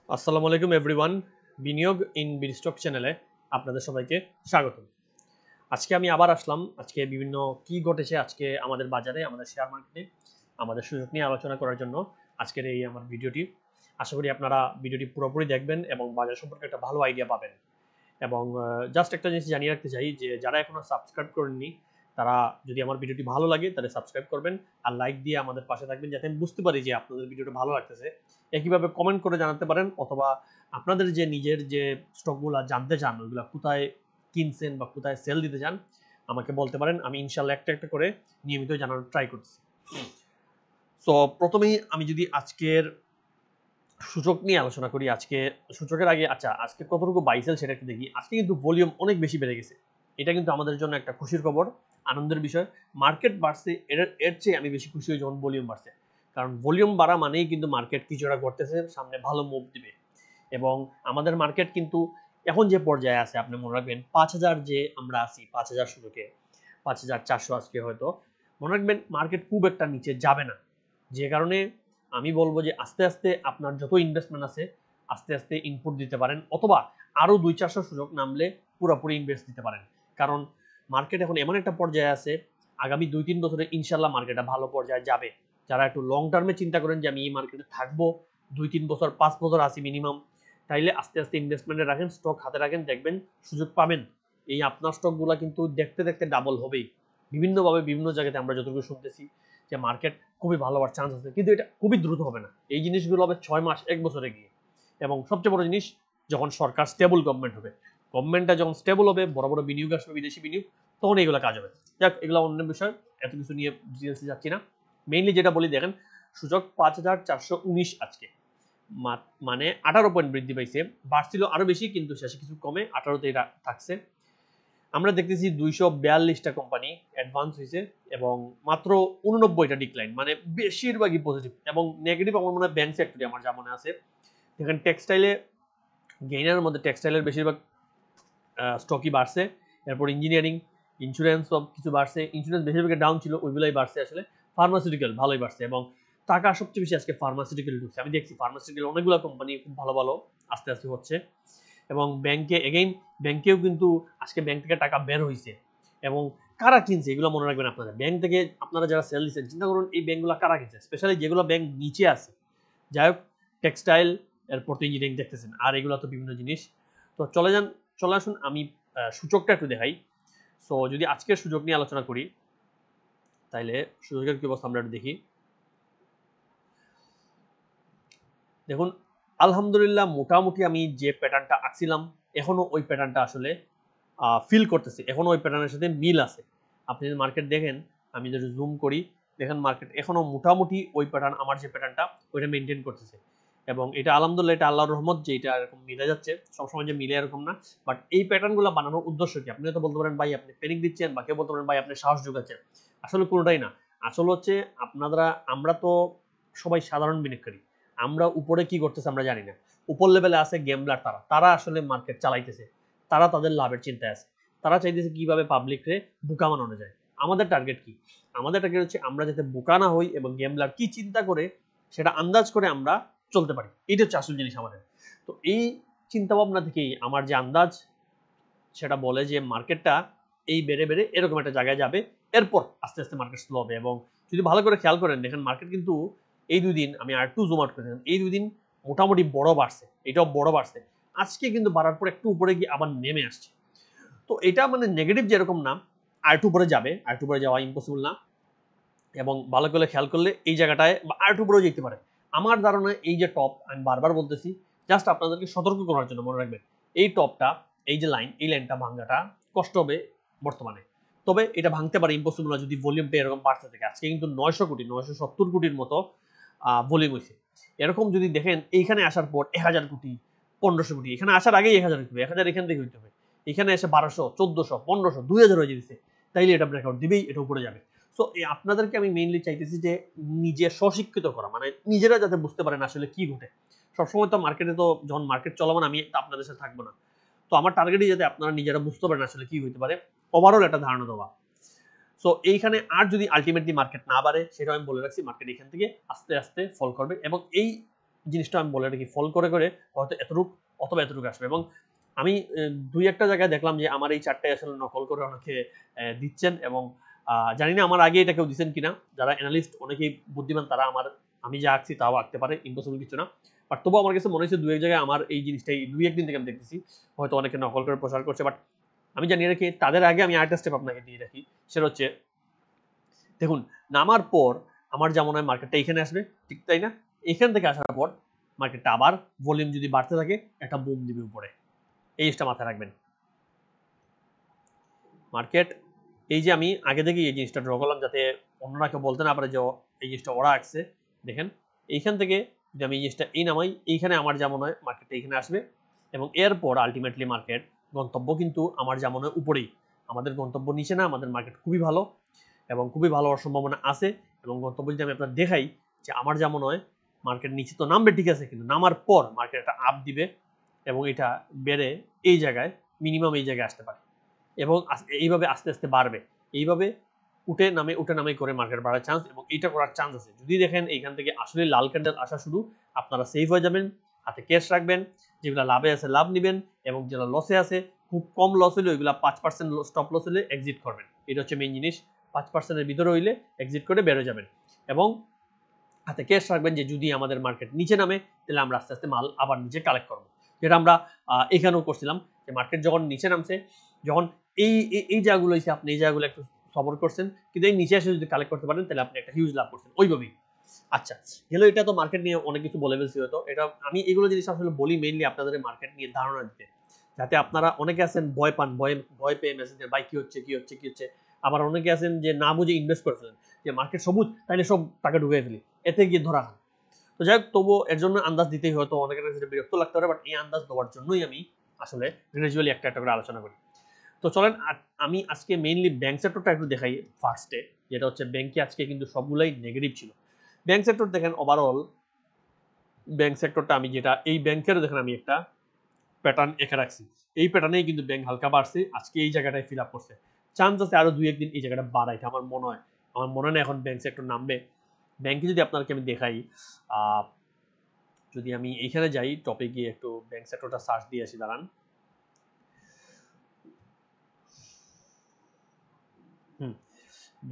আসসালামু আলাইকুম এভরিওয়ান। বিনিয়োগ ইন বিডস্টক চ্যানেলে আপনাদের সবাইকে স্বাগত। আজকে আমি আবার আসলাম। আজকে বিভিন্ন কি ঘটেছে আজকে আমাদের বাজারে, আমাদের শেয়ার মার্কেটে, আমাদের সুযোগ নিয়ে আলোচনা করার জন্য আজকের এই আমার ভিডিওটি। আশা করি আপনারা ভিডিওটি পুরোপুরি দেখবেন এবং বাজার সম্পর্কে একটা ভালো আইডিয়া পাবেন। এবং জাস্ট একটা জিনিস জানিয়ে রাখতে চাই যে যারা এখনো সাবস্ক্রাইব করেননি তারা যদি আমার ভিডিওটি ভালো লাগে তাহলে সাবস্ক্রাইব করবেন আর লাইক দিয়ে আমাদের পাশে থাকবেন, যাতে আমি বুঝতে পারি যে আপনাদের ভিডিওটা ভালো লাগতেছে। একইভাবে কমেন্ট করে জানাতে পারেন, অথবা আপনাদের যে নিজের যে স্টকগুলো জানতে চান ওইগুলো কোথায় কিনছেন বা কোথায় সেল দিতে চান আমাকে বলতে পারেন। আমি ইনশাল্লাহ একটা একটা করে নিয়মিত জানানোর ট্রাই করছি। সো প্রথমেই আমি যদি আজকের সূচক নিয়ে আলোচনা করি, আজকে সূচকের আগে আজকে কতটুকু বাইসেল সেটা একটু দেখি। আজকে কিন্তু ভলিউম অনেক বেশি বেড়ে গেছে, এটা কিন্তু আমাদের জন্য একটা খুশির খবর, আনন্দের বিষয়। মার্কেট বাড়ছে, এর চেয়ে আমি বেশি খুশি হই যখন ভলিউম বাড়ছে, কারণ ভলিউম বাড়া মানেই কিন্তু মার্কেট কিছুটা করতেছে, সামনে ভালো মুভ দিবে। এবং আমাদের মার্কেট কিন্তু এখন যে পর্যায়ে আছে আপনি মনে রাখবেন 5,000 যে আমরা আছি, 5,000 সূচকে 5,400 আজকে হয়তো, মনে রাখবেন মার্কেট খুব একটা নিচে যাবে না। যে কারণে আমি বলবো যে আস্তে আস্তে আপনার যত ইনভেস্টমেন্ট আছে আস্তে আস্তে ইনপুট দিতে পারেন, অথবা আরো 2-400 সুযোগ নামলে পুরোপুরি ইনভেস্ট দিতে পারেন। কারণ মার্কেট এখন এমন একটা পর্যায়ে আছে, আগামী 2-3 বছরে ইনশাল্লাহ মার্কেটটা ভালো পর্যায়ে যাবে। যারা একটু লং টার্মে চিন্তা করেন যে আমি এই মার্কেটে থাকবো 2-3 বছর 5 বছর আছি মিনিমাম, তাইলে আস্তে আস্তে ইনভেস্টমেন্টে রাখেন, স্টক হাতে রাখেন, দেখবেন সুযোগ পাবেন। এই আপনার স্টকগুলো কিন্তু দেখতে দেখতে ডাবল হবেই। বিভিন্নভাবে বিভিন্ন জায়গাতে আমরা যতটুকু শুনতেছি যে মার্কেট খুবই ভালো হওয়ার চান্স আছে, কিন্তু এটা খুবই দ্রুত হবে না। এই জিনিসগুলো হবে 6 মাস 1 বছরে গিয়ে। এবং সবচেয়ে বড় জিনিস, যখন সরকার স্টেবল গভর্নমেন্ট হবে, গভর্নমেন্টটা যখন স্টেবল হবে, বড় বড় বিনিয়োগ আসবে, বিদেশি বিনিয়োগ, তখন এগুলো কাজ হবে। যাক, এগুলো অন্য বিষয়, এত কিছু নিয়ে ডিটেলসে যাচ্ছি না। মেইনলি যেটা বলি, দেখেন সূচক 5,419 আজকে, মানে 18 পয়েন্ট বৃদ্ধি পাইছে। বাড়ছিল আরো বেশি, কিন্তু শেষে কিছু কমে 18তে এটা থাকছে। আমরা দেখতেছি 242টা কোম্পানি অ্যাডভান্স হয়েছে এবং মাত্র 89টা ডিক্লাইন, মানে বেশিরভাগই পজিটিভ। এবং নেগেটিভ আমার মনে হয় ব্যাংক সেক্টরে, আমার যা মনে আছে। দেখেন টেক্সটাইলে, গেইনারের মধ্যে টেক্সটাইলের বেশিরভাগ স্টকই বাড়ছে। এরপর ইঞ্জিনিয়ারিং, ইন্স্যুরেন্স সব কিছু বাড়ছে। ইন্স্যুরেন্স বেশিরভাগ ডাউন ছিল, ওইগুলাই বাড়ছে আসলে। ফার্মাসিউটিক্যাল ভালোই বাড়ছে, এবং টাকা সবচেয়ে বেশি আজকে ফার্মাসিউটিক্যাল ঢুকছে। আমি দেখছি ফার্মাসিউটিক্যাল অনেকগুলো কোম্পানি খুব ভালো ভালো আস্তে আস্তে হচ্ছে। এবং ব্যাংকে এগেইন, ব্যাংকেও কিন্তু আজকে ব্যাংক থেকে টাকা বের হয়েছে। এবং কারা কিনছে এগুলো মনে রাখবেন আপনারা। ব্যাংক থেকে আপনারা যারা সেল দিচ্ছেন চিন্তা করুন এই ব্যাংকগুলো কারা কিনছে, স্পেশালি যেগুলো ব্যাংক নিচে আছে। যাই হোক, টেক্সটাইল, এরপর তো ইঞ্জিনিয়ারিং দেখতেছেন, আর এগুলো তো বিভিন্ন জিনিস। তো চলে আসুন আমি সূচকটা একটু দেখাই। সো যদি আজকের সূচক নিয়ে আলোচনা করি, তাইলে সূচকের কি অবস্থা আমরা একটু দেখি। দেখুন, আলহামদুলিল্লাহ মোটামুটি আমি যে প্যাটার্নটা আঁকছিলাম এখনো ওই প্যাটার্নটা আসলে ফিল করতেছি, এখনো ওই প্যাটার্নের সাথে মিল আছে। আপনি যদি মার্কেট দেখেন, আমি যদি জুম করি, দেখেন মার্কেট এখনো মোটামুটি ওই প্যাটার্ন, আমার যে প্যাটার্নটা ওইটা মেনটেন করতেছে। এবং এটা আলহামদুলিল্লাহ, এটা আল্লাহর রহমত যে এটা এরকম মিলে যাচ্ছে। সবসময় যে মিলে এরকম না, বাট এই প্যাটার্নগুলো বানানোর উদ্দেশ্য কি? আপনি হয়তো বলতে পারেন ভাই আপনি প্যানিক দিচ্ছেন, বা কেউ বলতে পারেন ভাই আপনি সাহস যোগাচ্ছেন। আসলে কোনোটাই না। আসলে হচ্ছে আমরা তো সবাই সাধারণ বিনিয়োগকারী। আমরা উপরে কি করতেছে আমরা জানি না। উপর লেভেলে আছে গেমলার, তারা তারা আসলে মার্কেট চালাইতেছে, তারা তাদের লাভের চিন্তায় আছে। তারা চাইতেছে কিভাবে পাবলিকরে বোকা বানানো যায়। আমাদের টার্গেট কি? আমাদের টার্গেট হচ্ছে আমরা যাতে বোকা না হই এবং গেমলার কি চিন্তা করে সেটা আন্দাজ করে আমরা চলতে পারি। এটা হচ্ছে আসল জিনিস আমাদের। তো এই চিন্তা ভাবনা থেকেই আমার যে আন্দাজ, সেটা বলে যে মার্কেটটা এই বেড়ে বেড়ে এরকম একটা জায়গায় যাবে। এরপর আস্তে আস্তে মার্কেট স্লো হবে। এবং যদি ভালো করে খেয়াল করেন, দেখেন মার্কেট কিন্তু এই 2 দিন, আমি আর একটু জুম আউট করে দেখেন, এই 2 দিন মোটামুটি বড় বাড়ছে, এটাও বড় বাড়ছে। আজকে কিন্তু বাড়ার পর একটু উপরে গিয়ে আবার নেমে আসছে। তো এটা মানে নেগেটিভ যেরকম না, আর একটু উপরে যাবে, আর একটু উপরে যাওয়া ইম্পসিবল না। এবং ভালো করে খেয়াল করলে এই জায়গাটায় বা আর একটু উপরেও যেতে পারে। আমার ধারণা এই যে টপ, আমি বারবার বলতেছি, জাস্ট আপনাদেরকে সতর্ক করার জন্য, মনে রাখবেন এই টপটা, এই যে লাইন, এই লাইনটা ভাঙাটা কষ্ট হবে বর্তমানে। তবে এটা ভাঙতে পারে, ইম্পসিবল না যদি ভলিউমটা এরকম বাড়তে থাকে। আজকে কিন্তু 900 কোটি, 970 কোটির মতো ভলিউম হয়েছে। এরকম যদি দেখেন এইখানে আসার পর 1000 কোটি, 1500 কোটি, এখানে আসার আগেই 1000 কোটি, 1000 এখান থেকে হইতে হবে, এখানে এসে 1200, 1400, 1500, 2000 হয়ে যেতেছে, তাইলে এটা ব্রেকআউট দিবেই, এটা উপরে যাবে। সো আপনাদেরকে আমি মেইনলি চাইতেছি যে নিজে স্বশিক্ষিত করা, মানে নিজেরা যাতে বুঝতে পারেন আসলে কি ঘটে। সবসময় তো মার্কেটে, তো যখন মার্কেট চলমান আমি আপনাদের সাথে থাকবো না। তো আমার টার্গেটই যাতে আপনারা নিজেরা বুঝতে পারেন আসলে কি হইতে পারে, ওভারঅল একটা ধারণা দেওয়া। সো এইখানে আর যদি আলটিমেটলি মার্কেট না বাড়ে, সেটা আমি বলে রাখছি, মার্কেট এখান থেকে আস্তে আস্তে ফল করবে। এবং এই জিনিসটা আমি বলে রাখি, ফল করে করে হয়তো এতটুক অথবা এতটুকু আসবে। এবং আমি দুই একটা জায়গায় দেখলাম যে আমার এই চারটায় আসলে নকল করে অনেকে দিচ্ছেন, এবং জানি না আমার আগে এটা কেউ দিচ্ছেন কিনা। যারা অ্যানালিস্ট অনেকেই বুদ্ধিমান, তারা আমি যা আঁকছি তাও আঁকতে পারে, ইম্পসিবল কিছু না। বাট তবুও আমার কাছে মনে হয়েছে দুই এক জায়গায় আমার এই জিনিসটাই দুই একদিন থেকে আমি দেখতেছি হয়তো অনেকে নকল করে প্রচার করছে। বাট আমি জানিয়ে রাখি, তাদের আগে আমি আরেকটা স্টেপ আপনাকে দিয়ে রাখি, সেটা হচ্ছে দেখুন, নামার পর আমার যেমন হয় মার্কেটটা এখানে আসবে, ঠিক তাই না? এখান থেকে আসার পর মার্কেটটা আবার ভলিউম যদি বাড়তে থাকে একটা বুম দিবে উপরে, এই জিনিসটা মাথায় রাখবেন। মার্কেট এই যে আমি আগে থেকে এই জিনিসটা ড্র করলাম যাতে অন্যরা কেউ বলতে না পারে যে এই জিনিসটা ওরা আঁকছে। দেখেন এইখান থেকে যদি আমি এই জিনিসটা এই নামাই, এইখানে আমার যেমন হয় মার্কেটটা এখানে আসবে, এবং এরপর আলটিমেটলি মার্কেট গন্তব্য কিন্তু আমার যেমন হয় উপরেই, আমাদের গন্তব্য নিচে না, আমাদের মার্কেট খুবই ভালো এবং খুবই ভালো হওয়ার সম্ভাবনা আছে। এবং গন্তব্য যদি আমি আপনার দেখাই যে আমার যেমন হয় মার্কেট নিচে তো নামবে ঠিক আছে, কিন্তু নামার পর মার্কেট একটা আপ দিবে এবং এটা বেড়ে এই জায়গায় মিনিমাম এই জায়গায় আসতে পারে, এবং এইভাবে আস্তে আস্তে বাড়বে। এইভাবে উঠে নামে করে মার্কেট বাড়ার চান্স, এবং এইটা করার চান্স আছে। যদি দেখেন এইখান থেকে আসলে লাল ক্যান্ডেল আসা শুরু, আপনারা সেফ হয়ে যাবেন, হাতে ক্যাশ রাখবেন, যেগুলো লাভে আছে লাভ নেবেন, এবং যেগুলো লসে আছে খুব কম লস হলে ওইগুলো 5% স্টপ লস হলে এক্সিট করবেন। এটা হচ্ছে মেইন জিনিস। 5%-এর ভিতরে হইলে এক্সিট করে বেরোয় যাবেন, এবং হাতে ক্যাশ রাখবেন যে যদি আমাদের মার্কেট নিচে নামে তাহলে আমরা আস্তে আস্তে মাল আবার নিচে কালেক্ট করবো, যেটা আমরা এখানেও করছিলাম। যে মার্কেট যখন নিচে নামছে, যখন এই জায়গাগুলো হয়েছে, আপনি এই জায়গাগুলো একটু সবর করছেন, কিন্তু এই নিচে এসে যদি কালেক্ট করতে পারেন তাহলে আপনি একটা হিউজ লাভ করছেন ওইভাবেই। আচ্ছা গেল, এটা তো মার্কেট নিয়ে অনেক কিছু বলে ফেলছি হয়তো। এটা আমি এগুলো জিনিস আসলে বলি মেইনলি আপনাদের মার্কেট নিয়ে ধারণা দিতে, যাতে আপনারা অনেকে আছেন ভয় পান, ভয় পেয়ে মেসেঞ্জার ভাই কি হচ্ছে কি হচ্ছে কি হচ্ছে। আবার অনেকে আছেন যে না বুঝে ইনভেস্ট করে ফেলেন, যে মার্কেট সবুজ তাইলে সব টাকা ঢুকিয়ে ফেলি, এতে গিয়ে ধরা খান। তো যাই হোক, তবুও এর জন্য আন্দাজ দিতেই হয়তো অনেকের কাছে বিরক্ত লাগতে পারে, বাট এই আন্দাজ দেওয়ার জন্যই আমি আসলে গ্রাজুয়ালি একটা একটা করে আলোচনা করি। তো চলেন আমি আজকে মেইনলি ব্যাংক সেক্টরটা একটু দেখাই ফার্স্টে, যেটা হচ্ছে ব্যাংকে আজকে কিন্তু সবগুলাই নেগেটিভ ছিল। ব্যাংক সেক্টর দেখেন, ওভারঅল ব্যাংক সেক্টরটা আমি যেটা এই ব্যাংকের দেখেন আমি একটা প্যাটার্ন এঁকে রাখছি, এই প্যাটার্নেই কিন্তু ব্যাংক হালকা বাড়ছে, আজকে এই জায়গাটায় ফিল আপ করছে। চান্স আছে আরো দুই একদিন এই জায়গাটা বাড়াইতে, আমার মনে হয়। আমার মনে হয় না এখন ব্যাংক সেক্টর নামবে। ব্যাংকে যদি আপনাকে আমি দেখাই, যদি আমি এইখানে যাই টপে গিয়ে একটু ব্যাংক সেক্টরটা সার্চ দিয়ে আসি, দাঁড়ান।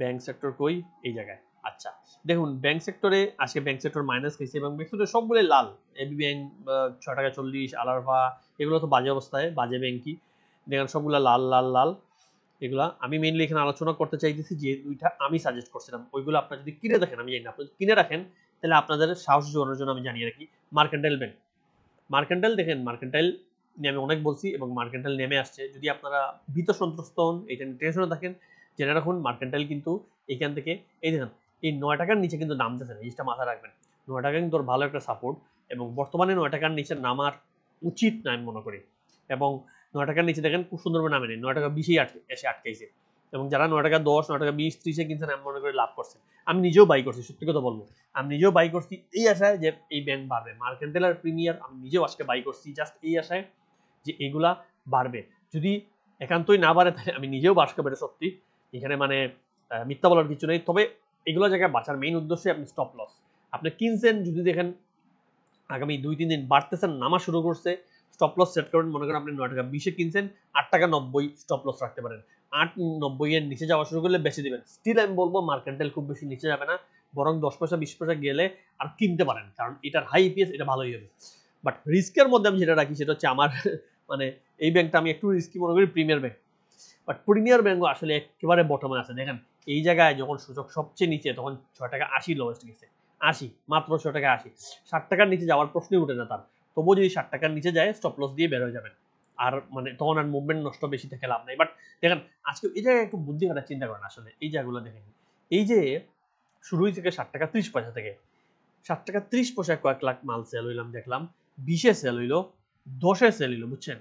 ব্যাংক সেক্টর কই, এই জায়গায়। আচ্ছা দেখুন, ব্যাংক সেক্টরে আজকে ব্যাংক সেক্টর মাইনাস খাইছে, এবং ব্যাংক সেক্টর সবগুলো লাল। এবি ব্যাংক 6 টাকা 40, আলারভা এগুলো তো বাজে অবস্থায়, বাজে ব্যাংকই দেখেন, সবগুলো লাল লাল লাল। এগুলা আমি মেইনলি এখানে আলোচনা করতে চাইতেছি যে দুইটা আমি সাজেস্ট করছিলাম, ওইগুলো আপনারা যদি কিনে দেখেন, আমি জানি না আপনারা কিনে রাখেন তাহলে আপনাদের সাহস জোগানোর জন্য আমি জানিয়ে রাখি। মার্কেন্টাইল ব্যাংক, মার্কেন্টাইল দেখেন, মার্কেন্টাইল নিয়ে আমি অনেক বলছি এবং মার্কেন্টাইল নেমে আসছে। যদি আপনারা ভীত সন্ত্রস্ত হন, এটা নিয়ে টেনশনে থাকেন, জেনে রাখুন মার্কেন্টাইল কিন্তু এখান থেকে এই দেখেন এই 9 টাকার নিচে কিন্তু নামতেছে না, এই জিনিসটা মাথায় রাখবেন। 9 টাকা কিন্তু ভালো একটা সাপোর্ট, এবং বর্তমানে 9 টাকার নিচে নামার উচিত না আমি মনে করি। এবং 9 টাকার নিচে দেখেন খুব সুন্দরভাবে নামেনি, 9 টাকা 20-এই এসে আটকাইছে। এবং যারা 9 টাকা 10, 9 টাকা 20, 30-এ কিনছেন আমি মনে করি লাভ করছেন। আমি নিজেও বাই করছি, সত্যি কথা বলবো, আমি নিজেও বাই করছি এই আশায় যে এই ব্যাংক বাড়বে। মার্কেন্টাইল আর প্রিমিয়ার আমি নিজেও আজকে বাই করছি জাস্ট এই আশায় যে এইগুলা বাড়বে। যদি একান্তই না বাড়ে তাহলে আমি নিজেও বাস করবো, সত্যি। এখানে মানে মিথ্যা বলার কিছু নেই। তবে এগুলো জায়গায় বাঁচার মেইন উদ্দেশ্যে আপনি স্টপ লস, আপনি কিনছেন, যদি দেখেন আগামী 2-3 দিন বাড়তেছেন, নামা শুরু করছে, স্টপ লস সেট করেন। মনে করেন আপনি 9 টাকা 20-এ কিনছেন, 8 টাকা 90 স্টপ লস রাখতে পারেন। 8.90 এর নিচে যাওয়া শুরু করলে বেশি দিবেন। স্টিল আমি বলবো মার্কেন্টাইল খুব বেশি নিচে যাবে না, বরং 10 পয়সা 20 পয়সা গেলে আর কিনতে পারেন, কারণ এটার হাই ইপিএস, এটা ভালোই হবে। বাট রিস্কের মধ্যে আমি যেটা রাখি সেটা হচ্ছে আমার মানে এই ব্যাংকটা আমি একটু রিস্কি মনে করি, প্রিমিয়ার ব্যাংক। বাট প্রিমিয়ার ব্যাংকও আসলে একেবারে বটমে আছে। দেখেন এই জায়গায় যখন সূচক সবচেয়ে নিচে, তখন 6 টাকা 80 লোয়েস্ট গেছে, 80 মাত্র 6 টাকা 80। 60 টাকার নিচে যাওয়ার প্রশ্নই উঠে না তার। তবুও যদি 60 টাকার নিচে যায় স্টপ লস দিয়ে বের হয়ে যাবেন, আর মানে তখন আর মুভমেন্ট নষ্ট বেশি থেকে লাভ নাই। বাট দেখেন আজকে এই জায়গায় একটু বুদ্ধি খাটা চিন্তা করেন, আসলে এই জায়গাগুলো দেখেন, এই যে শুরু হয়েছে 60 টাকা 30 পয়সা থেকে, 60 টাকা 30 পয়সায় কয়েক লাখ মাল সেল হইলাম দেখলাম, 20-এ সেল হইলো, 10-এ সেল হইলো, বুঝছেন?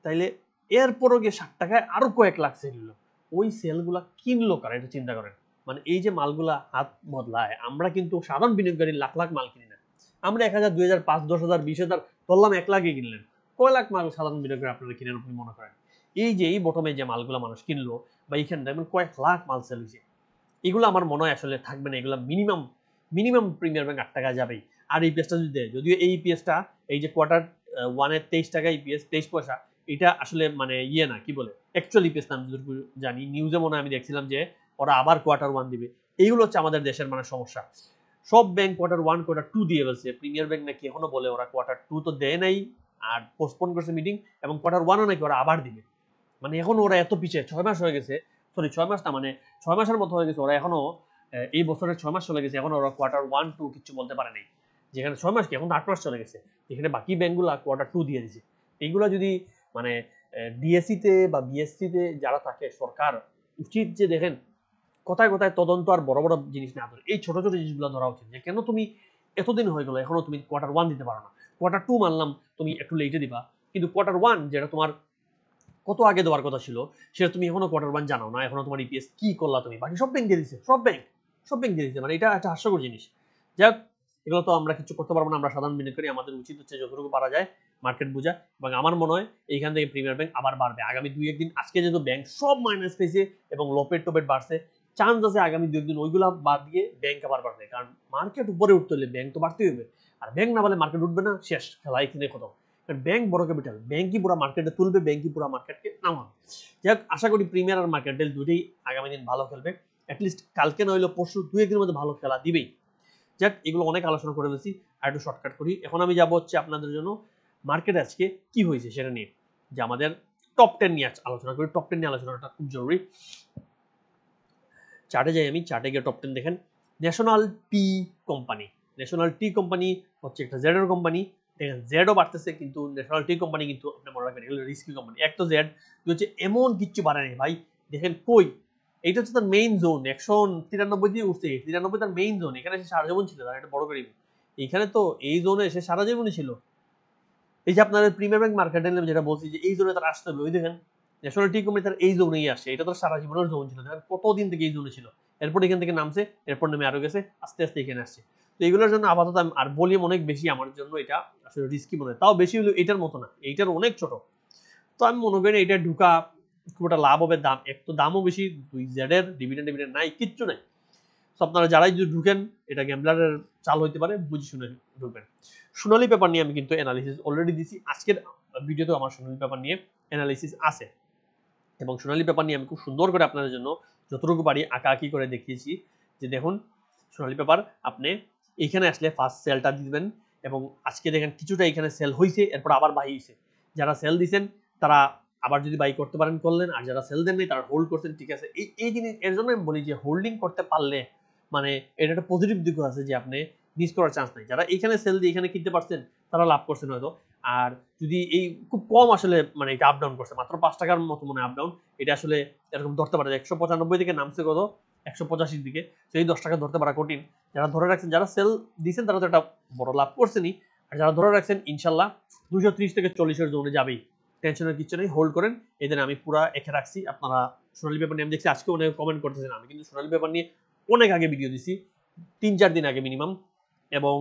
তাইলে এরপরও গিয়ে 60 টাকায় আরো কয়েক লাখ সেল হলো। ওই সেলগুলা কিনলো কারা, এটা চিন্তা করেন। মানে এই যে মালগুলা হাত বদলায়, আমরা কিন্তু সাধারণ বিনিয়োগকারী লাখ লাখ মাল কিনি না। আমরা 1,000 2,000 5 10,000 20,000 ধরলাম 1 লাখে কিনলেন, কয় লাখ মাল সাধারণ বিনিয়োগকারী আপনারা কিনেন আপনি মনে করেন? এই যে এই বটমে যে মালগুলা মানুষ কিনলো, বা এইখানে দেখবেন কয়েক লাখ মাল সেল হয়েছে, এগুলো আমার মনে হয় আসলে থাকবে না। এগুলো মিনিমাম প্রিমিয়ার ব্যাংক 8 টাকা যাবেই। আর ইপিএসটা যদি দেয়, যদিও এই ইপিএসটা এই যে কোয়ার্টার 1-এর 23 টাকা ইপিএস 23 পয়সা, এটা আসলে মানে ইয়ে না, কি বলে অ্যাকচুয়াল ইপিএস না, আমি যতটুকু জানি নিউজে মনে হয় আমি দেখছিলাম যে ওরা আবার কোয়ার্টার 1 দিবে। এইগুলো হচ্ছে আমাদের দেশের মানে সমস্যা। সব ব্যাংক কোয়ার্টার 1 কোয়ার্টার 2 দিয়ে ফেলছে, প্রিমিয়ার ব্যাংক নাকি এখনো বলে ওরা কোয়ার্টার 2 তো দেয় নাই আর পোস্টপোন করছে মিটিং, এবং কোয়ার্টার 1ও নাকি ওরা আবার দিবে। মানে এখন ওরা এত পিছিয়ে, 6 মাস হয়ে গেছে, সরি 6 মাস না, মানে 6 মাসের মতো হয়ে গেছে, ওরা এখনো এই বছরের 6 মাস চলে গেছে, এখন ওরা কোয়ার্টার 1 2 কিছু বলতে পারে নাই। যেখানে 6 মাস কি, এখন 8 মাস চলে গেছে, যেখানে বাকি ব্যাংকগুলো কোয়ার্টার 2 দিয়ে দিছে। এইগুলা যদি মানে ডিএসসি তে বা বিএসসি তে যারা থাকে, সরকার উচিত যে দেখেন কোথায় কোথায় তদন্ত আর বড় বড় জিনিস না ধরে এই ছোট ছোট জিনিসগুলো ধরা উচিত, যে কেন তুমি এতদিন হয়ে গেল এখনো তুমি কোয়ার্টার 1 দিতে পারো না। কোয়ার্টার 2 মানলাম তুমি একটু লেটে দিবা, কিন্তু কোয়ার্টার 1 যেটা তোমার কত আগে দেওয়ার কথা ছিল, সেটা তুমি এখনো কোয়ার্টার 1 জানাও না, এখনো তোমার ইপিএস কি করলা তুমি? বাকি সব ব্যাংক দিয়ে দিচ্ছে, সব ব্যাংক দিয়ে দিচ্ছে, মানে এটা একটা হাস্যকর জিনিস। যাক, এগুলো তো আমরা কিছু করতে পারবো না, আমরা সাধারণ বিনিয়োগ করি, আমাদের উচিত হচ্ছে যতটুকু পারা যায় মার্কেট বোঝা। এবং আমার মনে হয় এইখান থেকে প্রিমিয়ার ব্যাংক আবার বাড়বে আগামী 2-1 দিন। আজকে যেহেতু ব্যাংক সব মাইনাস পেয়েছে এবং লোপেট টোপেট বাড়ছে, চান্স আছে আগামী 2-1 দিন ওইগুলো বাদ দিয়ে ব্যাংক আবার বাড়বে, কারণ মার্কেট উপরে উঠতে হলে ব্যাংক তো বাড়তেই হবে, আর ব্যাংক না বাড়লে মার্কেট উঠবে না, শেষ খেলা এখানে কত। কারণ ব্যাংক বড় ক্যাপিটাল, ব্যাংকই পুরো মার্কেটে তুলবে, ব্যাংকই পুরো মার্কেটকে নামাবে। যাক, আশা করি প্রিমিয়ার আর মার্কেট দুটোই আগামী দিন ভালো খেলবে, অ্যাটলিস্ট কালকে না হইলেও পরশু 2-1 দিনের মধ্যে ভালো খেলা দিবেই। যাক, এগুলো অনেক আলোচনা করে ফেলছি, আর একটু শর্টকাট করি। এখন আমি যাবো হচ্ছে আপনাদের জন্য মার্কেট আজকে কি হয়েছে সেটা নিয়ে, যে আমাদের টপ 10 নিয়ে আলোচনা করি। টপ 10 নিয়ে আলোচনাটা খুব জরুরি। চার্টে যাই আমি, চার্টে গিয়ে টপ 10 দেখেন। National tea company, national tea company হচ্ছে একটা জেডের কোম্পানি। দেখেন জেডও বাড়তেছে, কিন্তু ন্যাশনাল টি কোম্পানি কিন্তু আপনি মনে রাখবেন এগুলো রিস্কি কোম্পানি। এক তো জেড হচ্ছে এমন কিচ্ছু বাড়ে নাই ভাই, দেখেন কই, এইটা হচ্ছে তার মেইন জোন, 193 দিয়ে উঠছে, 93 তার মেইন জোন, এখানে সে সারা জীবন ছিল, তার একটা বড় গরিব। এইখানে তো এই জোনে সে সারা জীবনই ছিল। এই যে আপনাদের প্রিমিয়ার ব্যাংক মার্কেট যেটা বলছি যে এই জোনে তার আসতে হবে, ওই দেখেন ন্যাশনাল টি কোম্পানি তার এই জোনেই আসে, এটা তো সারা জীবনের জোন ছিল, দেখেন কতদিন থেকে এই জোনে ছিল। এরপর এখান থেকে নামছে, এরপর নেমে আরো গেছে, আস্তে আস্তে এখানে আসছে। তো এগুলোর জন্য আপাতত আর ভলিউম অনেক বেশি, আমার জন্য এটা আসলে রিস্কি মনে হয়, তাও বেশি হলো এটার মতো না, এইটার অনেক ছোট। তো আমি মনে করি এটা ঢুকা খুব একটা লাভ হবে। দাম এক তো দামও বেশি, 2Z এর ডিভিডেন্ড নাই, কিচ্ছু নাই। তো আপনারা যারাই যদি ঢুকেন, এটা গ্যাম্বলারের চাল হইতে পারে, বুঝে শুনে ঢুকবেন। সোনালী পেপার নিয়ে আমি কিন্তু অ্যানালিসিস অলরেডি দিছি, আজকের ভিডিওতে আমার সোনালী পেপার নিয়ে অ্যানালিসিস আছে, এবং সোনালী পেপার নিয়ে আমি খুব সুন্দর করে আপনাদের জন্য যতটুকু পারি আঁকি করে দেখিয়েছি। যে দেখুন সোনালী পেপার, আপনি এইখানে আসলে ফার্স্ট সেলটা দিবেন, এবং আজকে দেখেন কিছুটা এখানে সেল হয়েছে, এরপর আবার বাই হয়েছে। যারা সেল দিচ্ছেন তারা আবার যদি বাই করতে পারেন করলেন, আর যারা সেল দেন নাই তারা হোল্ড করছেন, ঠিক আছে। এই জিনিস এর জন্য আমি বলি যে হোল্ডিং করতে পারলে মানে এটা একটা পজিটিভ দিকও আছে, যে আপনি মিস করার চান্স নাই। যারা এখানে সেল দিয়ে এখানে কিনতে পারছেন তারা লাভ করছেন হয়তো। আর যদি এই খুব কম আসলে মানে এটা আপ ডাউন করছে, মাত্র 5 টাকার মতো মনে আপ ডাউন, এটা আসলে এরকম ধরতে পারে 195 থেকে নামছে কত 185 দিকে, সেই 10 টাকা ধরতে পারা কঠিন। যারা ধরে রাখছেন, যারা সেল দিচ্ছেন তারা তো একটা বড় লাভ করছেনই, আর যারা ধরে রাখছেন ইনশাল্লাহ 230 থেকে 40-এর জোনে যাবেই, টেনশনের কিছু নেই, হোল্ড করেন। এদের আমি পুরো একে রাখছি। আপনারা সোনালী পেপার নিয়ে আমি দেখছি আজকে অনেক কমেন্ট করতেছেন, আমি কিন্তু সোনালী পেপার নিয়ে অনেক আগে ভিডিও দিছি, 3-4 দিন আগে মিনিমাম, এবং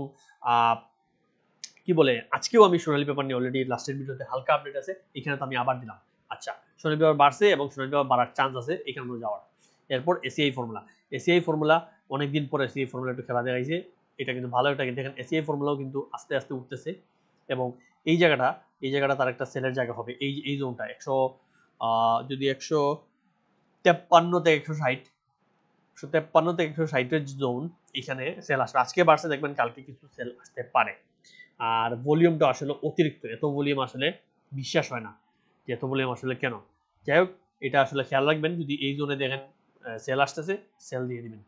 কি বলে আজকেও আমি সোনালী পেপার নিয়ে অলরেডি লাস্টের ভিডিওতে হালকা আপডেট আছে, এখানে তো আমি আবার দিলাম। আচ্ছা, সোনালী পেপার বাড়ছে এবং সোনালী পেপার বাড়ার চান্স আছে এখানে যাওয়ার। এরপর এসিআই ফর্মুলা অনেকদিন পরে এসিআই ফর্মুলা একটু খেলা দেখাইছে, এটা কিন্তু ভালো একটা, দেখেন এসিআই ফর্মুলাও কিন্তু আস্তে আস্তে উঠতেছে, এবং এই জায়গাটা তার একটা সেলের জায়গা হবে। এই জোনটা 100 যদি 153 থেকে 160, 153 থেকে 160-এর জোন, এখানে সেল আসবে। আজকে বাড়ছে, দেখবেন কালকে কিছু সেল আসতে পারে। আর ভলিউমটা আসলে অতিরিক্ত, এত ভলিউম আসলে বিশ্বাস হয় না যে এত ভলিউম আসলে কেন। যাই হোক, এটা আসলে খেয়াল রাখবেন, যদি এই জোনে দেখেন সেল আসতেছে, সেল দিয়ে দিবেন।